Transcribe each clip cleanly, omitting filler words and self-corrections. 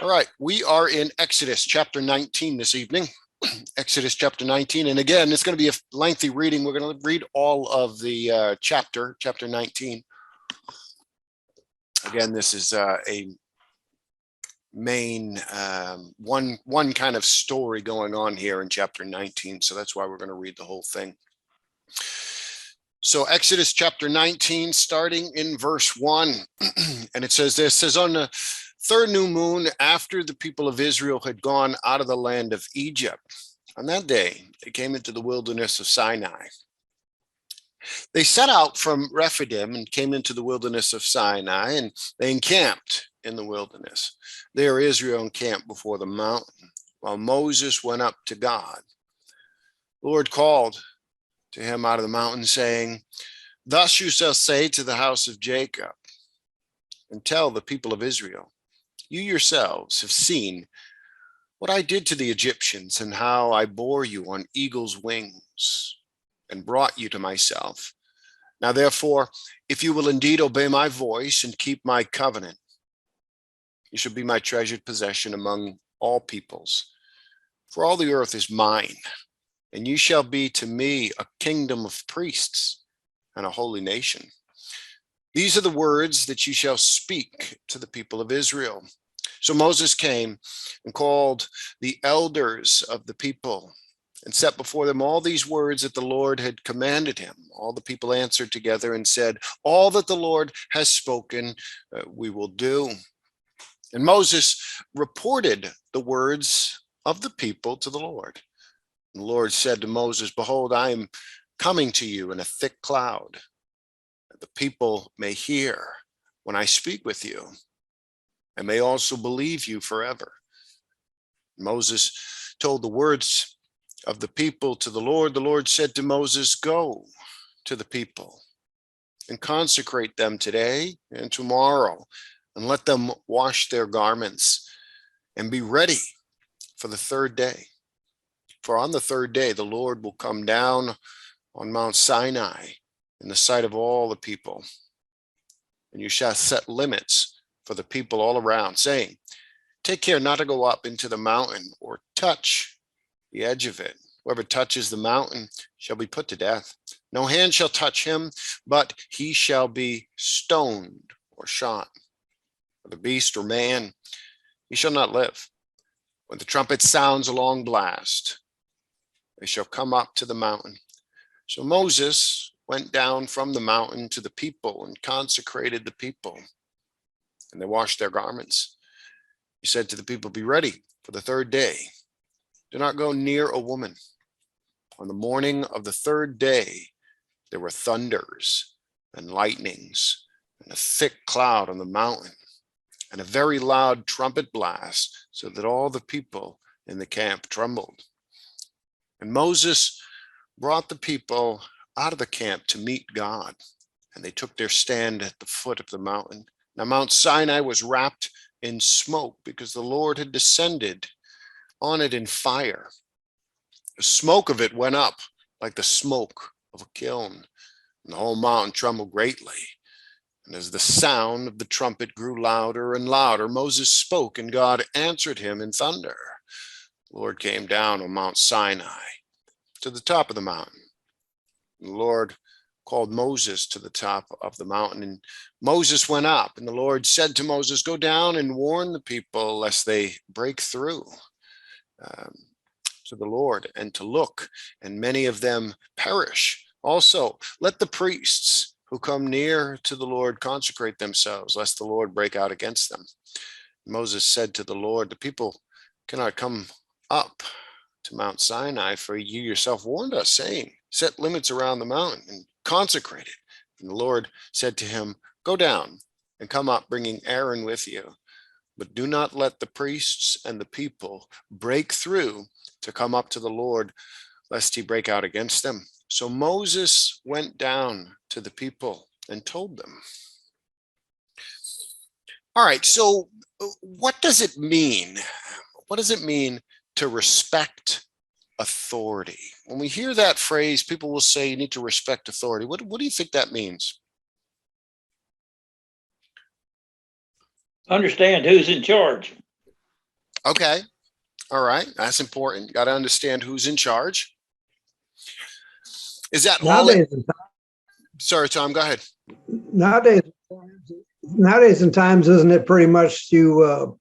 All right, we are in Exodus chapter 19 this evening. Exodus chapter 19. And again, it's going to be a lengthy reading. We're going to read all of the chapter 19. Again, this is a main one kind of story going on here in chapter 19. So that's why we're going to read the whole thing. So Exodus chapter 19, starting in verse 1, and it says this, says, on the third new moon after the people of Israel had gone out of the land of Egypt, on that day they came into the wilderness of Sinai. They set out from Rephidim and came into the wilderness of Sinai, and they encamped in the wilderness. There Israel encamped before the mountain, while Moses went up to God. The Lord called to him out of the mountain, saying, thus you shall say to the house of Jacob, and tell the people of Israel, you yourselves have seen what I did to the Egyptians, and how I bore you on eagle's wings and brought you to myself. Now therefore, if you will indeed obey my voice and keep my covenant, you shall be my treasured possession among all peoples. For all the earth is mine, and you shall be to me a kingdom of priests and a holy nation. These are the words that you shall speak to the people of Israel. So Moses came and called the elders of the people and set before them all these words that the Lord had commanded him. All the people answered together and said, all that the Lord has spoken, we will do. And Moses reported the words of the people to the Lord. And the Lord said to Moses, behold, I am coming to you in a thick cloud, that the people may hear when I speak with you, and may also believe you forever. Moses told the words of the people to the Lord. The Lord said to Moses, go to the people and consecrate them today and tomorrow, and let them wash their garments and be ready for the third day. For on the third day, the Lord will come down on Mount Sinai in the sight of all the people. And you shall set limits for the people all around, saying, take care not to go up into the mountain or touch the edge of it. Whoever touches the mountain shall be put to death. No hand shall touch him, but he shall be stoned or shot. Whether beast or man, he shall not live. When the trumpet sounds a long blast, they shall come up to the mountain. So Moses went down from the mountain to the people and consecrated the people, and they washed their garments. He said to the people, be ready for the third day. Do not go near a woman. On the morning of the third day, there were thunders and lightnings and a thick cloud on the mountain and a very loud trumpet blast, so that all the people in the camp trembled. And Moses brought the people out of the camp to meet God, and they took their stand at the foot of the mountain. Now Mount Sinai was wrapped in smoke, because the Lord had descended on it in fire. The smoke of it went up like the smoke of a kiln, and the whole mountain trembled greatly. And as the sound of the trumpet grew louder and louder, Moses spoke, and God answered him in thunder. The Lord came down on Mount Sinai to the top of the mountain. And the Lord called Moses to the top of the mountain, and Moses went up, and the Lord said to Moses, go down and warn the people lest they break through to the Lord and to look, and many of them perish. Also, let the priests who come near to the Lord consecrate themselves, lest the Lord break out against them. Moses said to the Lord, the people cannot come up to Mount Sinai, for you yourself warned us, saying, set limits around the mountain and consecrate it. And the Lord said to him, go down and come up, bringing Aaron with you. But do not let the priests and the people break through to come up to the Lord, lest he break out against them. So Moses went down to the people and told them. All right, so what does it mean? What does it mean to respect authority? When we hear that phrase, people will say you need to respect authority. What do you think that means? Understand who's in charge. Okay. All right. That's important. Got to understand who's in charge. Is that all? Nowadays, Sorry, Tom, go ahead. nowadays, nowadays in times, isn't it pretty much to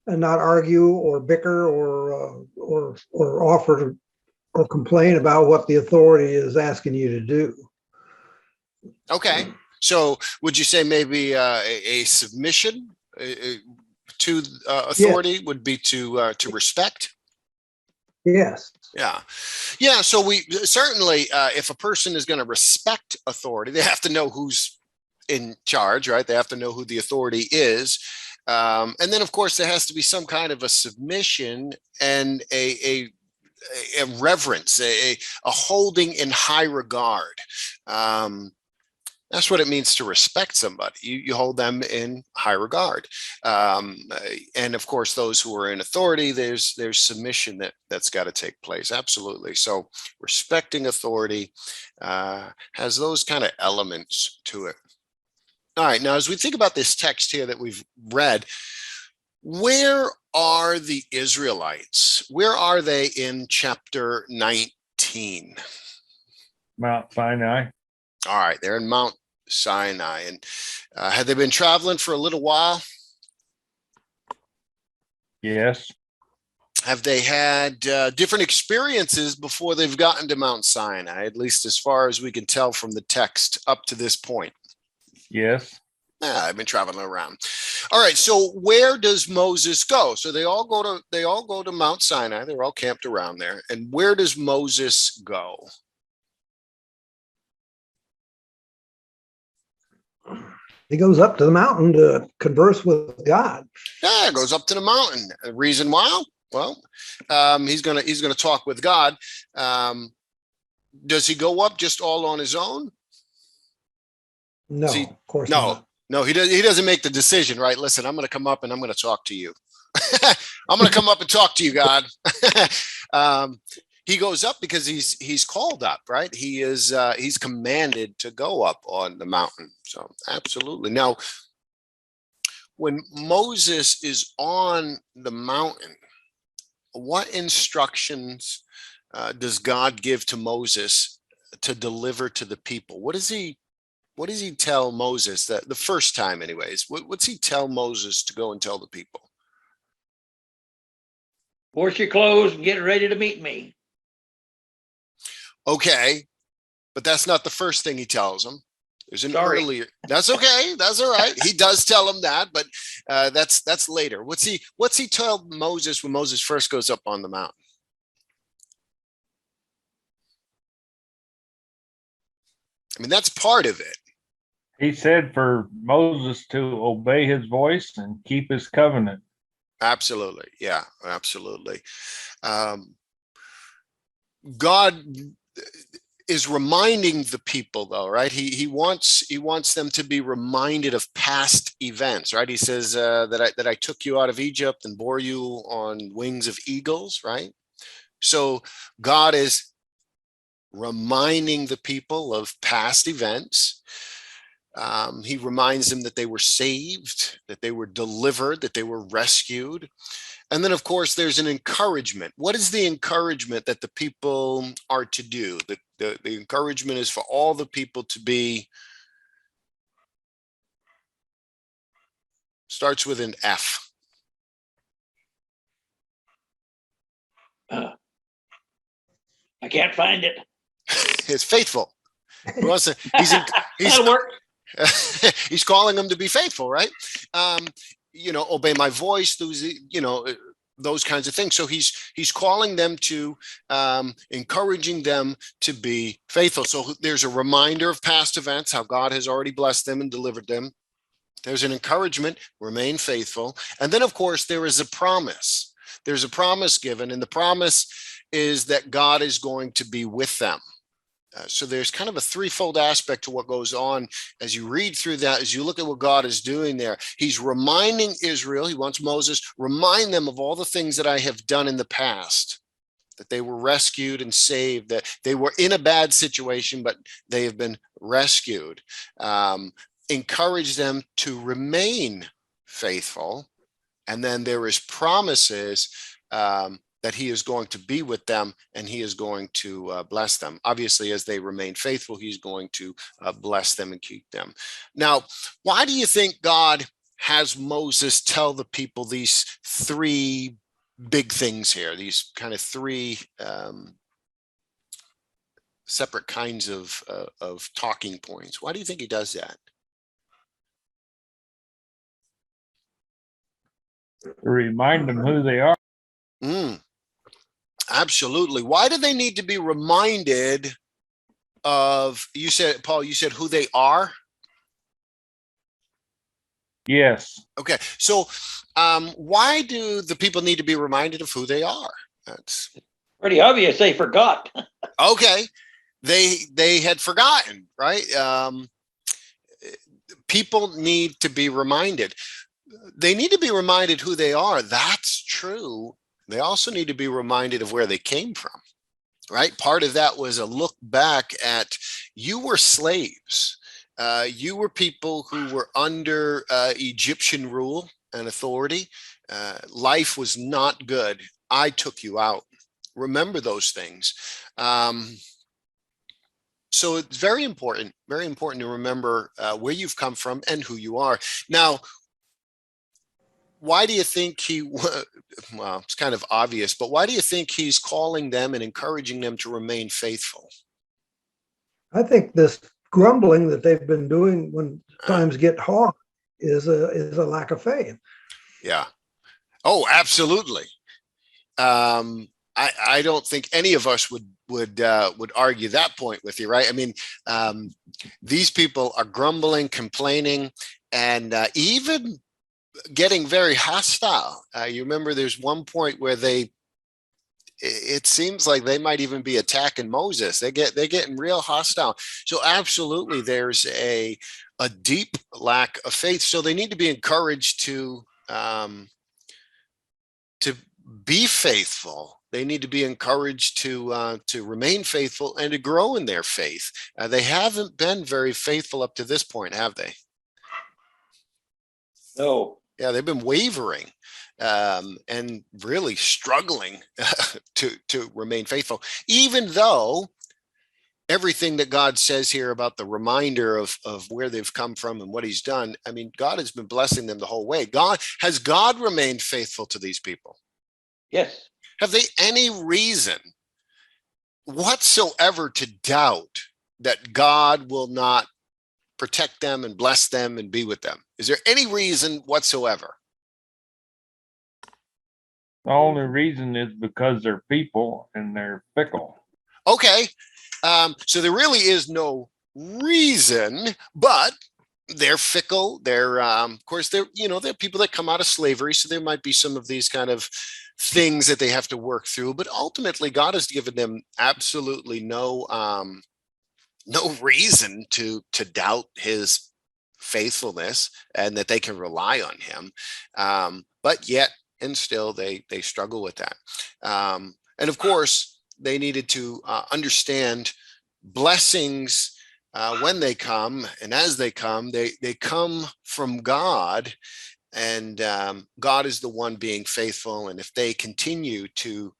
not argue or bicker or offer or complain about what the authority is asking you to do? Okay. So would you say maybe a submission to Yes, authority would be to respect? yes, Yeah. Yeah. So we certainly, if a person is going to respect authority, they have to know who's in charge, right? They have to know who the authority is. And then, of course, there has to be some kind of a submission and a reverence, a holding in high regard. Um, that's what it means to respect somebody. You hold them in high regard, and of course, those who are in authority, there's submission that's got to take place. Absolutely. So respecting authority has those kind of elements to it. All right. Now, as we think about this text here that we've read, where are the Israelites? Where are they in chapter 19? Mount Sinai. All right, they're in Mount Sinai. And had they been traveling for a little while? Yes. Have they had different experiences before they've gotten to Mount Sinai, at least as far as we can tell from the text up to this point? Yes. I've been traveling around. All right, so where does Moses go? So they all go to Mount Sinai. They're all camped around there. And where does Moses go? he goes up to the mountain to converse with God. Yeah, goes up to the mountain. The reason why? Well, he's gonna talk with God. Does he go up just all on his own? No, of course not. No, he doesn't make the decision, right? Listen, I'm going to come up and I'm going to talk to you. I'm going to come up and talk to you, God. He goes up because he's called up, right? He's commanded to go up on the mountain. So absolutely. Now, when Moses is on the mountain, what instructions does God give to Moses to deliver to the people? What does he tell Moses that the first time anyways? What's he tell Moses to go and tell the people? Wash your clothes and get ready to meet me. Okay, but that's not the first thing he tells them. There's an Sorry. earlier. That's okay. That's all right. He does tell him that, but that's later. What's he tell Moses when Moses first goes up on the mountain? I mean, that's part of it. He said for Moses to obey his voice and keep his covenant. Absolutely. Yeah, absolutely. God is reminding the people, though, right? He wants them to be reminded of past events, right? He says that I took you out of Egypt and bore you on wings of eagles, right? So God is reminding the people of past events. He reminds them that they were saved, that they were delivered, that they were rescued. And then, of course, there's an encouragement. What is the encouragement that the people are to do? The encouragement is for all the people to be, starts with an F. I can't find it. It's faithful. That'll work. He's calling them to be faithful, right? Obey my voice, those kinds of things. So he's calling them to, encouraging them to be faithful. So there's a reminder of past events, how God has already blessed them and delivered them. There's an encouragement, remain faithful. And then, of course, there is a promise. There's a promise given, and the promise is that God is going to be with them. So there's kind of a threefold aspect to what goes on as you read through that, as you look at what God is doing there. He's reminding Israel, he wants Moses, remind them of all the things that I have done in the past, that they were rescued and saved, that they were in a bad situation, but they have been rescued. Encourage them to remain faithful. And then there is promises that he is going to be with them and he is going to bless them. Obviously, as they remain faithful, he's going to bless them and keep them. Now, why do you think God has Moses tell the people these three big things here, these kind of three separate kinds of talking points? Why do you think he does that? To remind them who they are. Absolutely. Why do they need to be reminded of, you said, Paul, you said who they are? Yes. Okay. So why do the people need to be reminded of who they are? That's Pretty obvious they forgot. okay. They had forgotten, right? People need to be reminded. They need to be reminded who they are. That's true. They also need to be reminded of where they came from, right? Part of that was a look back at, you were slaves. You were people who were under Egyptian rule and authority. Life was not good. I took you out. Remember those things. So it's very important to remember where you've come from and who you are. Now, why do you think well, it's kind of obvious, but why do you think he's calling them and encouraging them to remain faithful? I think this grumbling that they've been doing when times get hard is a lack of faith. Yeah. Oh, absolutely. I don't think any of us would argue that point with you, right? I mean, these people are grumbling, complaining, and even getting very hostile. You remember there's one point where it seems like they might even be attacking Moses. They're getting real hostile. So absolutely, there's a deep lack of faith. So they need to be encouraged to be faithful. They need to be encouraged to remain faithful and to grow in their faith. They haven't been very faithful up to this point, have they? No. Yeah, they've been wavering and really struggling to remain faithful, even though everything that God says here about the reminder of where they've come from and what he's done. I mean, God has been blessing them the whole way. Has God remained faithful to these people? Yes. Have they any reason whatsoever to doubt that God will not protect them and bless them and be with them? Is there any reason whatsoever? The only reason is because they're people and they're fickle. Okay. So there really is no reason, but they're fickle. They're, of course, they're people that come out of slavery. So there might be some of these kind of things that they have to work through, but ultimately God has given them absolutely no reason to doubt his faithfulness and that they can rely on him. But yet and still they struggle with that. And of course, they needed to understand blessings when they come, and as they come, they come from God, and God is the one being faithful. And if they continue to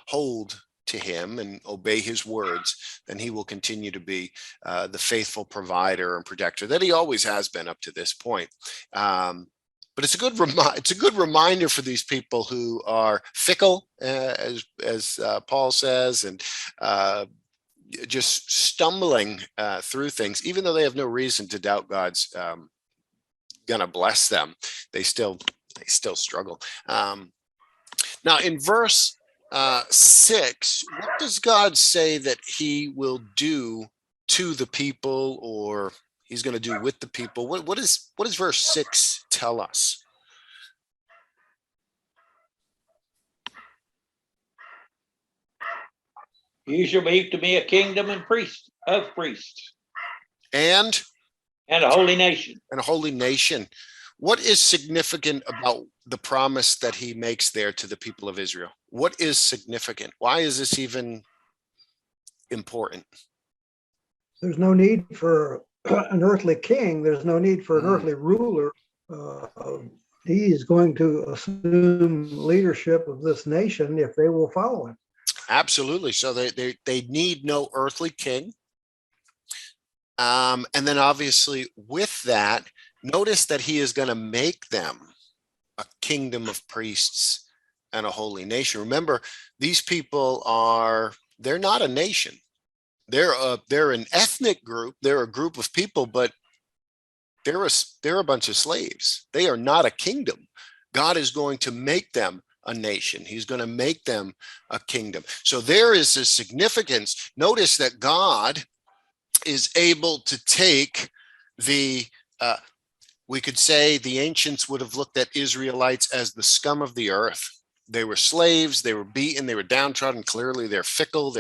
hold to him and obey his words, then he will continue to be the faithful provider and protector that he always has been up to this point. But it's a good reminder for these people who are fickle, as Paul says, and just stumbling through things, even though they have no reason to doubt God's gonna bless them. They still struggle. Now in verse 6, what does God say that he will do to the people, or he's going to do with the people? What does verse 6 tell us? You shall be to me a kingdom and priests And a holy nation. a holy nation. What is significant about the promise that he makes there to the people of Israel? What is significant? Why is this even important? There's no need for an earthly king. There's no need for an earthly ruler he is going to assume leadership of this nation if they will follow him. Absolutely. So they need no earthly king. And then obviously with that, notice that he is going to make them a kingdom of priests and a holy nation. Remember, these people they're not a nation. They're an ethnic group. They're a group of people, but they're a bunch of slaves. They are not a kingdom. God is going to make them a nation. He's going to make them a kingdom. So there is a significance. Notice that God is able to take we could say the ancients would have looked at Israelites as the scum of the earth. They were slaves, they were beaten, they were downtrodden. Clearly they're fickle,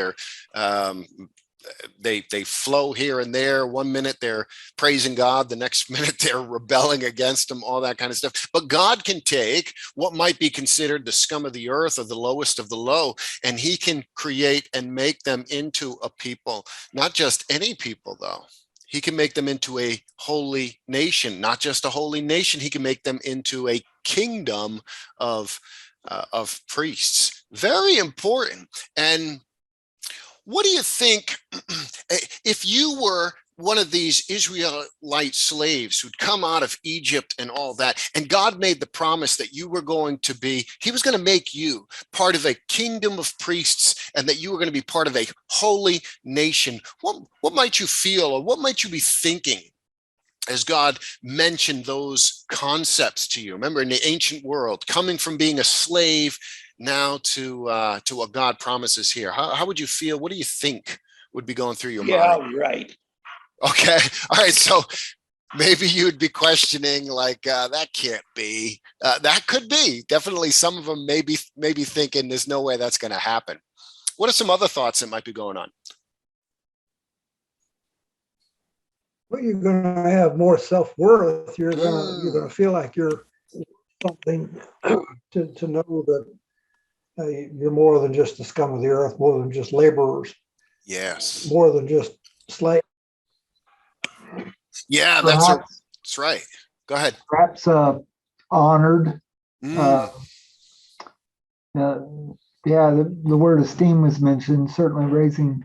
they flow here and there. One minute they're praising God, the next minute they're rebelling against him, all that kind of stuff. But God can take what might be considered the scum of the earth or the lowest of the low, and he can create and make them into a people. Not just any people, though. He can make them into a holy nation. Not just a holy nation, he can make them into a kingdom of priests. Very important. And what do you think if you were one of these Israelite slaves who'd come out of Egypt and all that, and God made the promise that you were going to be, he was going to make you part of a kingdom of priests and that you were going to be part of a holy nation? What might you feel, or what might you be thinking as God mentioned those concepts to you? Remember, in the ancient world, coming from being a slave now to what God promises here. How would you feel? What do you think would be going through your mind? Yeah, right. Okay. All right. So maybe you'd be questioning like, that can't be. That could be. Definitely some of them may be thinking there's no way that's going to happen. What are some other thoughts that might be going on? Well, you're going to have more self-worth. You're going to feel like you're something to know that you're more than just the scum of the earth, more than just laborers. Yes. More than just slaves. Yeah, Perhaps, that's right. Go ahead. Perhaps honored. Mm. Yeah, the word esteem was mentioned, certainly raising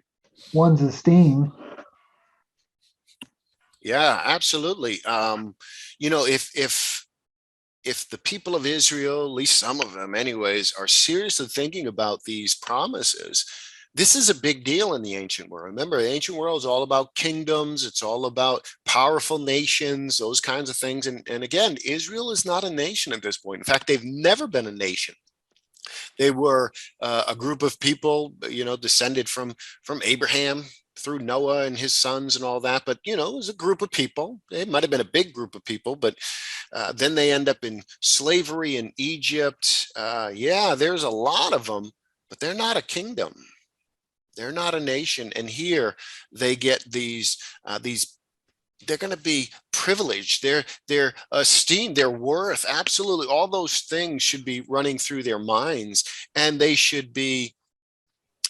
one's esteem. Yeah, absolutely. If the people of Israel, at least some of them anyways, are seriously thinking about these promises, this is a big deal in the ancient world. Remember, the ancient world is all about kingdoms. It's all about powerful nations, those kinds of things. And again, Israel is not a nation at this point. In fact, they've never been a nation. They were a group of people, descended from Abraham through Noah and his sons and all that. But, it was a group of people. It might have been a big group of people, but then they end up in slavery in Egypt. Yeah, there's a lot of them, but they're not a kingdom. They're not a nation. And here they get these they're going to be privileged. Their esteem, their worth, absolutely. All those things should be running through their minds, and they should be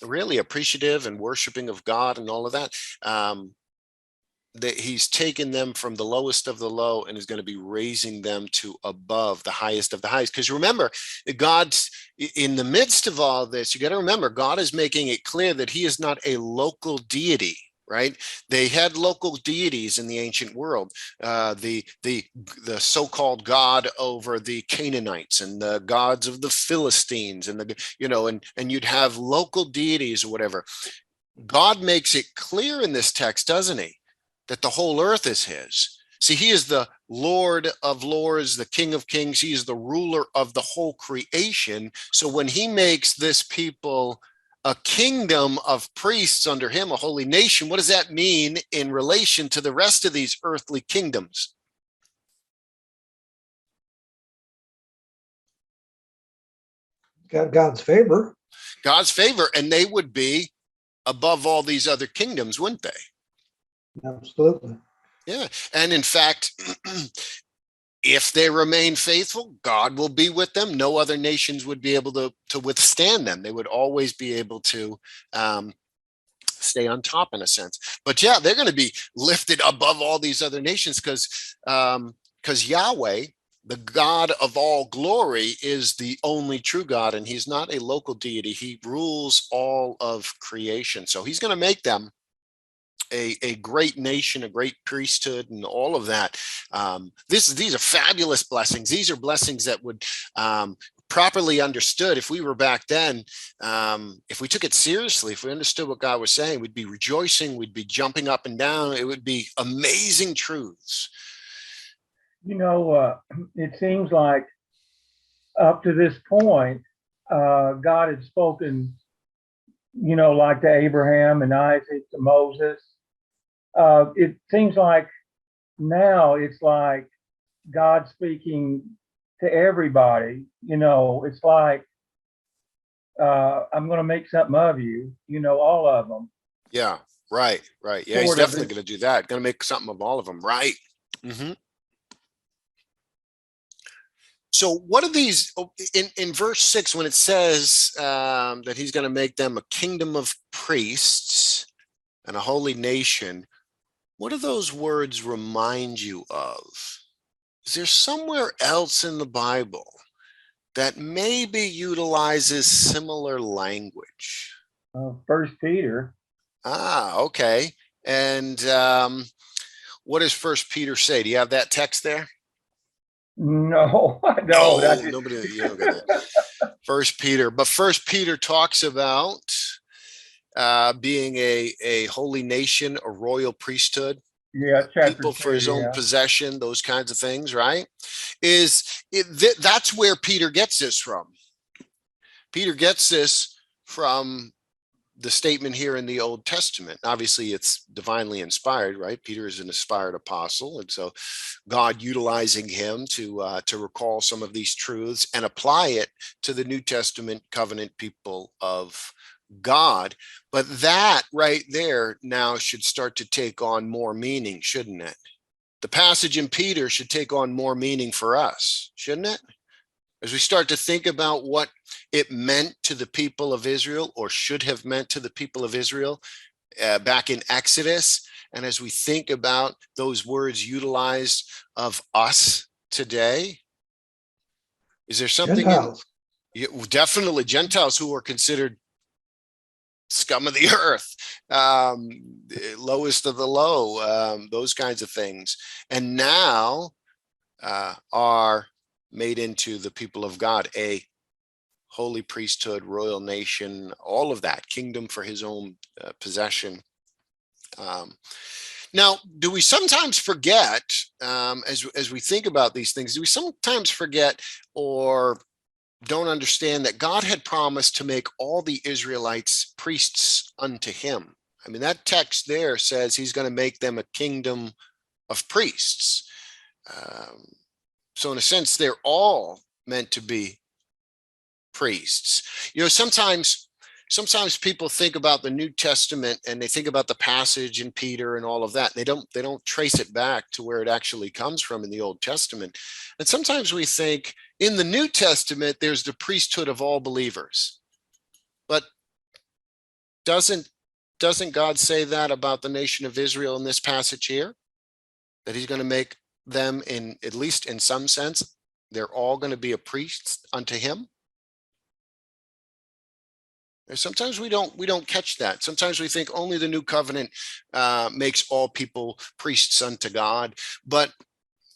really appreciative and worshiping of God and all of that. That he's taken them from the lowest of the low and is going to be raising them to above the highest of the highest. Because remember, God's in the midst of all this. You got to remember, God is making it clear that he is not a local deity. Right? They had local deities in the ancient world, the so-called God over the Canaanites and the gods of the Philistines, and and you'd have local deities or whatever. God makes it clear in this text, doesn't he, that the whole earth is his. See, he is the Lord of lords, the King of kings. He is the ruler of the whole creation. So when he makes this people a kingdom of priests under him, a holy nation, what does that mean in relation to the rest of these earthly kingdoms? Got God's favor. God's favor, and they would be above all these other kingdoms, wouldn't they? Absolutely. Yeah. And in fact, if they remain faithful, God will be with them. No other nations would be able to withstand them. They would always be able to stay on top in a sense. But yeah, they're going to be lifted above all these other nations because Yahweh, the God of all glory is the only true God, and he's not a local deity. He rules all of creation. So he's going to make them a great nation, a great priesthood, and all of that. These are fabulous blessings. These are blessings that would, properly understood, if we were back then, if we took it seriously, if we understood what God was saying, we'd be rejoicing, we'd be jumping up and down. It would be amazing truths. It seems like up to this point, God had spoken, like to Abraham and Isaac, to Moses. It seems like now it's like God speaking to everybody. It's like, I'm going to make something of you, all of them. Yeah, right. Yeah, he's Sort of. definitely going to do that. Going to make something of all of them, right? So what are these in verse 6, when it says that he's going to make them a kingdom of priests and a holy nation? What do those words remind you of? Is there somewhere else in the Bible that maybe utilizes similar language? 1 Peter. Okay. And what does 1 Peter say? Do you have that text there? No, I No, don't. nobody. You don't get that. 1 Peter, but 1 Peter talks about being a holy nation, a royal priesthood. Yeah, chapter People for 2, his own yeah. possession, those kinds of things, right? That's where Peter gets this from. Peter gets this from the statement here in the Old Testament. Obviously, it's divinely inspired, right? Peter is an inspired apostle, and so God utilizing him to recall some of these truths and apply it to the New Testament covenant people of God. But that right there now should start to take on more meaning, shouldn't it? The passage in Peter should take on more meaning for us, shouldn't it? As we start to think about what it meant to the people of Israel, or should have meant to the people of Israel back in Exodus, and as we think about those words utilized of us today, is there something Gentiles. definitely Gentiles who are considered scum of the earth, lowest of the low, those kinds of things, and now are made into the people of God, a holy priesthood, royal nation, all of that, kingdom for his own possession. Now, do we sometimes forget, as we think about these things, do we sometimes forget or don't understand that God had promised to make all the Israelites priests unto him? I mean, that text there says he's going to make them a kingdom of priests. So in a sense, they're all meant to be priests. Sometimes people think about the New Testament and they think about the passage in Peter and all of that. They don't trace it back to where it actually comes from in the Old Testament. And sometimes we think in the New Testament, there's the priesthood of all believers. But doesn't God say that about the nation of Israel in this passage here? That he's going to make them, in at least in some sense, they're all going to be a priest unto him? Sometimes we don't catch that. Sometimes we think only the new covenant makes all people priests unto God, but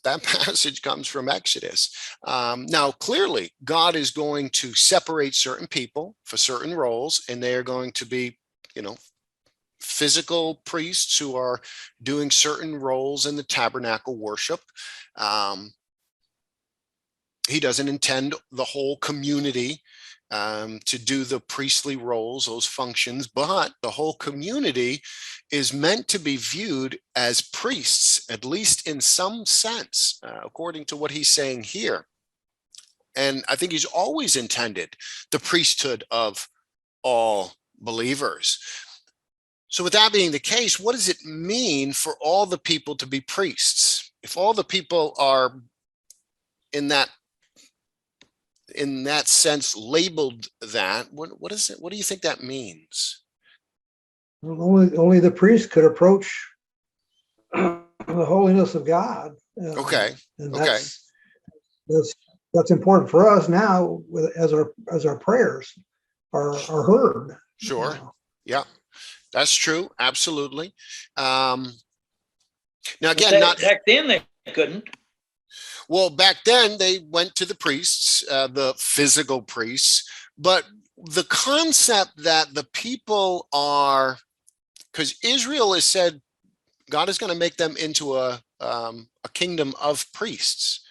that passage comes from Exodus. Now, clearly, God is going to separate certain people for certain roles, and they are going to be, physical priests who are doing certain roles in the tabernacle worship. He doesn't intend the whole community to do the priestly roles, those functions, but the whole community is meant to be viewed as priests, at least in some sense, according to what he's saying here. And I think he's always intended the priesthood of all believers. So with that being the case, what does it mean for all the people to be priests? If all the people are in that sense labeled that, what is it? What do you think that means? Only the priest could approach the holiness of God. Okay. And Okay. that's important for us now as our prayers are heard. Sure. Yeah, that's true. Absolutely. Now But again, not back then they couldn't. well, back then they went to the priests, the physical priests, but the concept that the people are, because Israel has said God is going to make them into a kingdom of priests.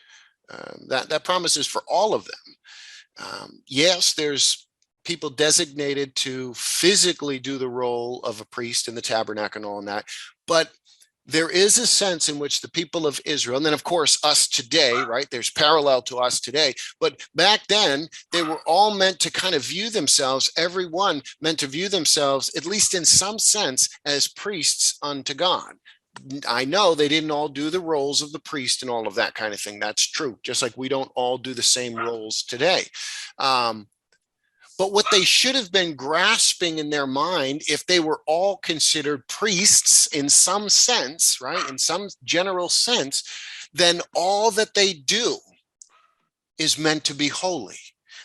That promise is for all of them. Yes, there's people designated to physically do the role of a priest in the tabernacle and all that, but there is a sense in which the people of Israel, and then of course us today, right? There's parallel to us today, but back then they were all meant to kind of view themselves, everyone meant to view themselves, at least in some sense, as priests unto God. I know they didn't all do the roles of the priest and all of that kind of thing. That's true. Just like we don't all do the same roles today. But what they should have been grasping in their mind, if they were all considered priests in some sense, right, in some general sense, then all that they do is meant to be holy.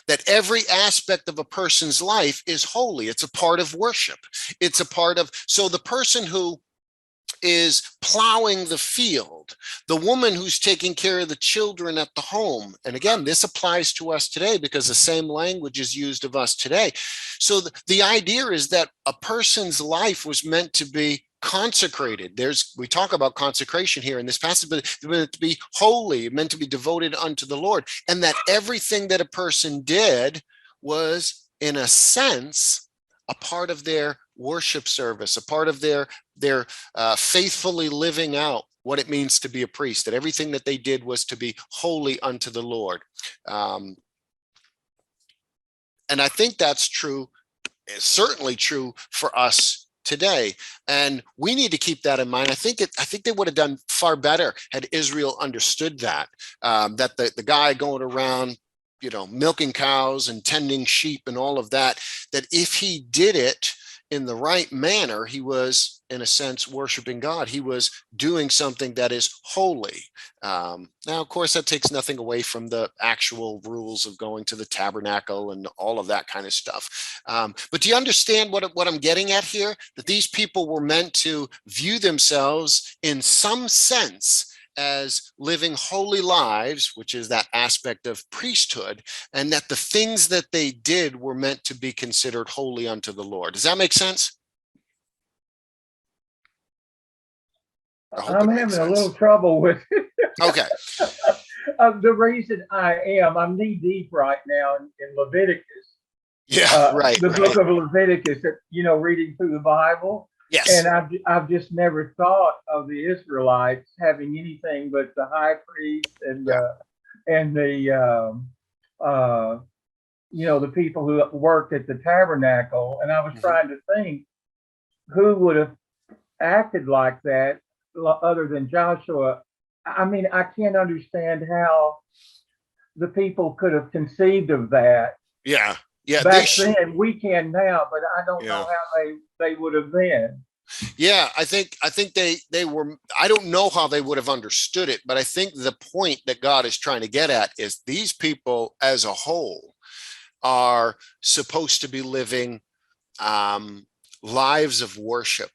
That every aspect of a person's life is holy. It's a part of worship. It's a part of, so the person who is plowing the field, the woman who's taking care of the children at the home. And again, this applies to us today because the same language is used of us today. So the idea is that a person's life was meant to be consecrated. We talk about consecration here in this passage, but it's meant to be holy, meant to be devoted unto the Lord. And that everything that a person did was, in a sense, a part of their worship service, a part of their faithfully living out what it means to be a priest, that everything that they did was to be holy unto the Lord. And I think that's true, certainly true for us today. And we need to keep that in mind. I think they would have done far better had Israel understood that, that the guy going around, milking cows and tending sheep and all of that, that if he did it in the right manner, he was, in a sense, worshiping God. He was doing something that is holy. Now, of course, that takes nothing away from the actual rules of going to the tabernacle and all of that kind of stuff. But do you understand what I'm getting at here? That these people were meant to view themselves in some sense as living holy lives, which is that aspect of priesthood, and that the things that they did were meant to be considered holy unto the Lord. Does that make sense? I'm having a little trouble with it. Okay. The reason I'm knee deep right now in Leviticus. Yeah, right. The book of Leviticus, reading through the Bible. Yes. And I've just never thought of the Israelites having anything but the high priest and the people who worked at the tabernacle. And I was trying to think who would have acted like that other than Joshua. I mean, I can't understand how the people could have conceived of that. Yeah. Yeah, back then. We can now, but I don't know how they would have been. Yeah, I think they were, I don't know how they would have understood it, but I think the point that God is trying to get at is these people as a whole are supposed to be living lives of worship.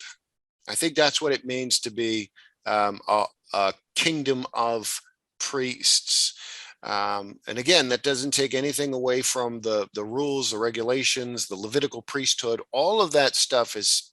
I think that's what it means to be a kingdom of priests. And again, that doesn't take anything away from the rules, the regulations, the Levitical priesthood. All of that stuff is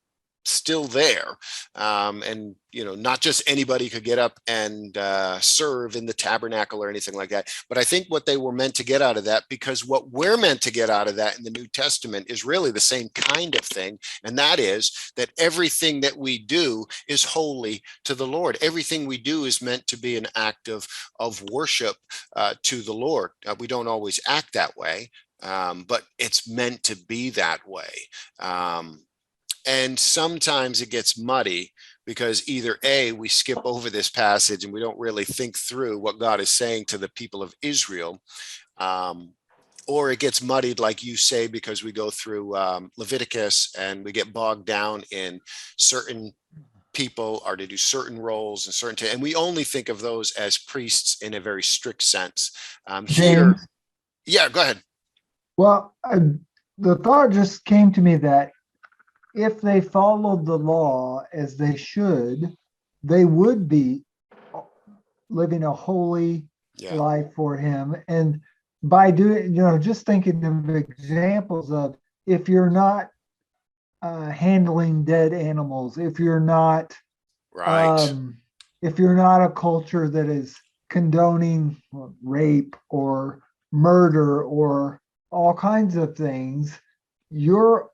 still there. And, not just anybody could get up and serve in the tabernacle or anything like that. But I think what they were meant to get out of that, because what we're meant to get out of that in the New Testament is really the same kind of thing. And that is that everything that we do is holy to the Lord. Everything we do is meant to be an act of worship to the Lord. We don't always act that way, but it's meant to be that way. And sometimes it gets muddy because either A, we skip over this passage and we don't really think through what God is saying to the people of Israel, or it gets muddied, like you say, because we go through Leviticus and we get bogged down in certain people are to do certain roles and and we only think of those as priests in a very strict sense. Here, James, yeah, go ahead. well, the thought just came to me that if they followed the law as they should, they would be living a holy Yeah, life for him. And by doing, just thinking of examples of if you're not handling dead animals, right. if you're not a culture that is condoning rape or murder or all kinds of things, you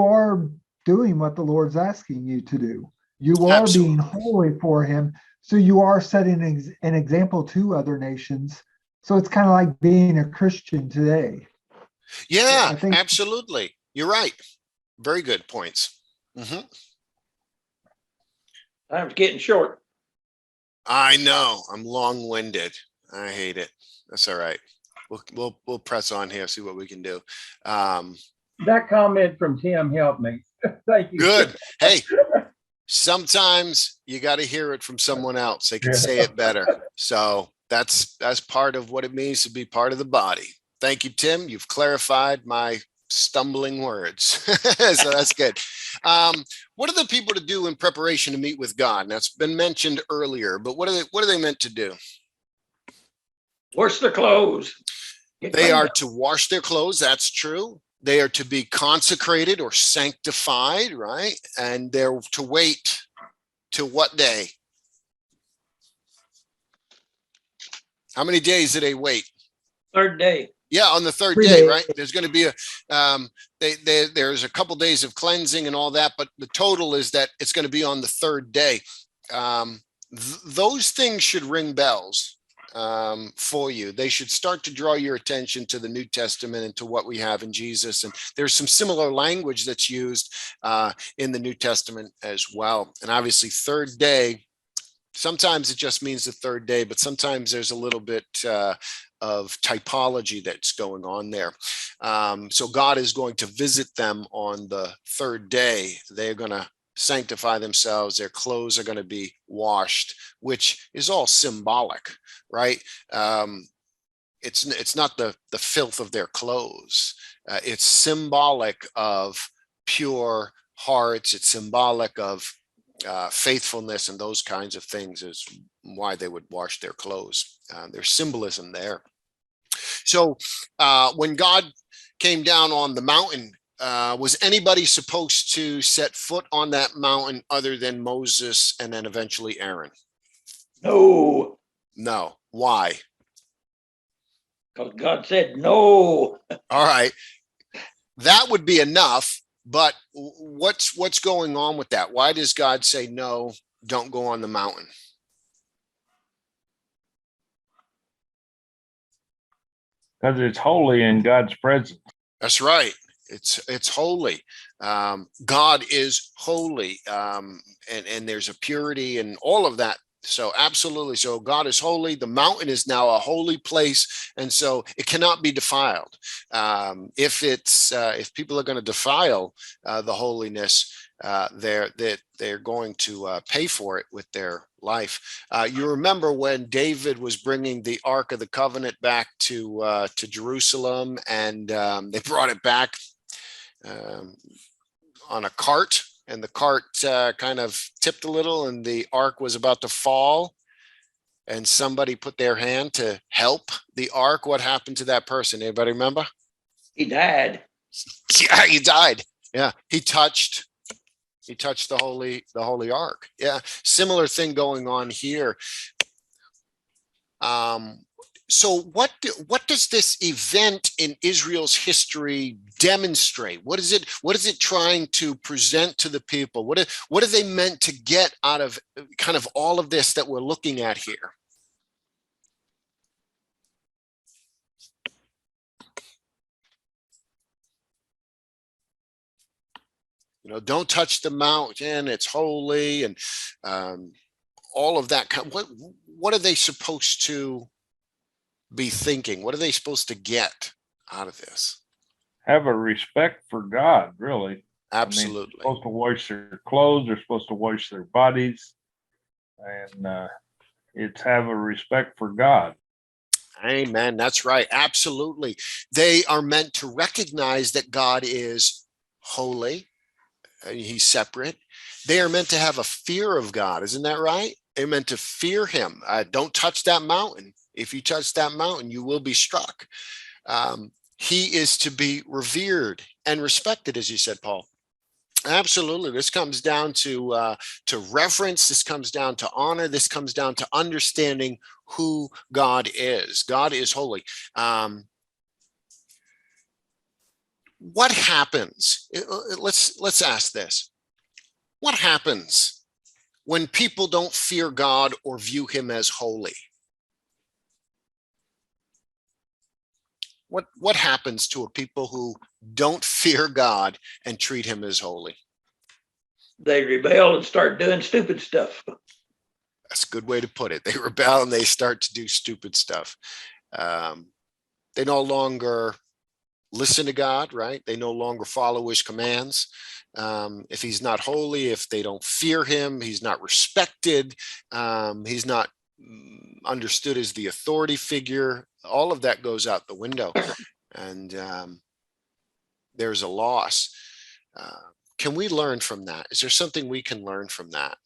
are doing what the Lord's asking you to do. You are being Absolutely. holy for him. So you are setting an example to other nations. So it's kind of like being a Christian today. Yeah, I think absolutely. You're right. Very good points. Time's getting short. I know. I'm long-winded. I hate it. That's all right. We'll press on here, see what we can do. That comment from Tim helped me. Thank you. Good. Hey, sometimes you got to hear it from someone else. They can say it better. So that's part of what it means to be part of the body. Thank you, Tim. You've clarified my stumbling words. So that's good. What are the people to do in preparation to meet with God? And that's been mentioned earlier, but what are they meant to do? Wash their clothes. Get They cleaned are up. to wash their clothes. That's true. They are to be consecrated or sanctified, right? And they're to wait to what day? How many days do they wait? Third day. Yeah, on the third 3 day, days. right? There's going to be there's a couple days of cleansing and all that, but the total is that it's going to be on the third day. Those things should ring bells for you. They should start to draw your attention to the New Testament and to what we have in Jesus. And there's some similar language that's used in the New Testament as well. And obviously, third day, sometimes it just means the third day, but sometimes there's a little bit of typology that's going on there. So God is going to visit them on the third day. They're going to sanctify themselves. Their clothes are going to be washed, which is all symbolic, right? It's not the filth of their clothes. It's symbolic of pure hearts. It's symbolic of faithfulness and those kinds of things is why they would wash their clothes. There's symbolism there. So when God came down on the mountain, was anybody supposed to set foot on that mountain other than Moses and then eventually Aaron? No. No. Why? Because God said no. All right. That would be enough. But what's going on with that? Why does God say, no, don't go on the mountain? Because it's holy in God's presence. That's right. It's holy. God is holy. And there's a purity and all of that. So absolutely. So God is holy. The mountain is now a holy place. And so it cannot be defiled. If people are going to defile the holiness, they're going to pay for it with their life. You remember when David was bringing the Ark of the Covenant back to Jerusalem, and they brought it back on a cart, and the cart kind of tipped a little, and the Ark was about to fall, and somebody put their hand to help the Ark. What happened to that person? Anybody remember? He died. Yeah, he died. Yeah, he touched the holy Ark. Yeah, similar thing going on here. So what does this event in Israel's history demonstrate? What is it trying to present to the people? What are they meant to get out of kind of all of this that we're looking at here? Don't touch the mountain, it's holy, and all of that. What are they supposed to be thinking? What are they supposed to get out of this? Have a respect for God, really. Absolutely. Supposed to wash their clothes. They're supposed to wash their bodies, and it's have a respect for God. Amen. That's right. Absolutely. They are meant to recognize that God is holy. He's separate. They are meant to have a fear of God. Isn't that right? They're meant to fear him. Don't touch that mountain. If you touch that mountain, you will be struck. He is to be revered and respected, as you said, Paul. Absolutely. This comes down to reverence. This comes down to honor. This comes down to understanding who God is. God is holy. What happens? Let's ask this. What happens when people don't fear God or view him as holy? What happens to a people who don't fear God and treat him as holy? They rebel and start doing stupid stuff. That's a good way to put it. They rebel and they start to do stupid stuff. They no longer listen to God, right? They no longer follow his commands. If he's not holy, if they don't fear him, he's not respected. He's not understood as the authority figure. All of that goes out the window, and there's a loss. Can we learn from that? Is there something we can learn from that?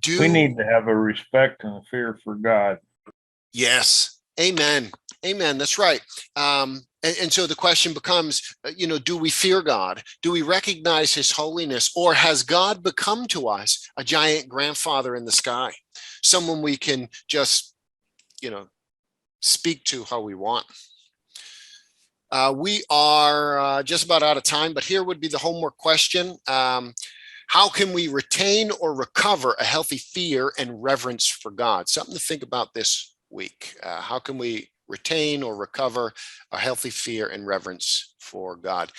We need to have a respect and a fear for God. Yes. Amen. Amen. That's right. And so the question becomes, do we fear God? Do we recognize his holiness? Or has God become to us a giant grandfather in the sky? Someone we can just, speak to how we want. We are just about out of time, but here would be the homework question. How can we retain or recover a healthy fear and reverence for God? Something to think about this week. How can we retain or recover a healthy fear and reverence for God?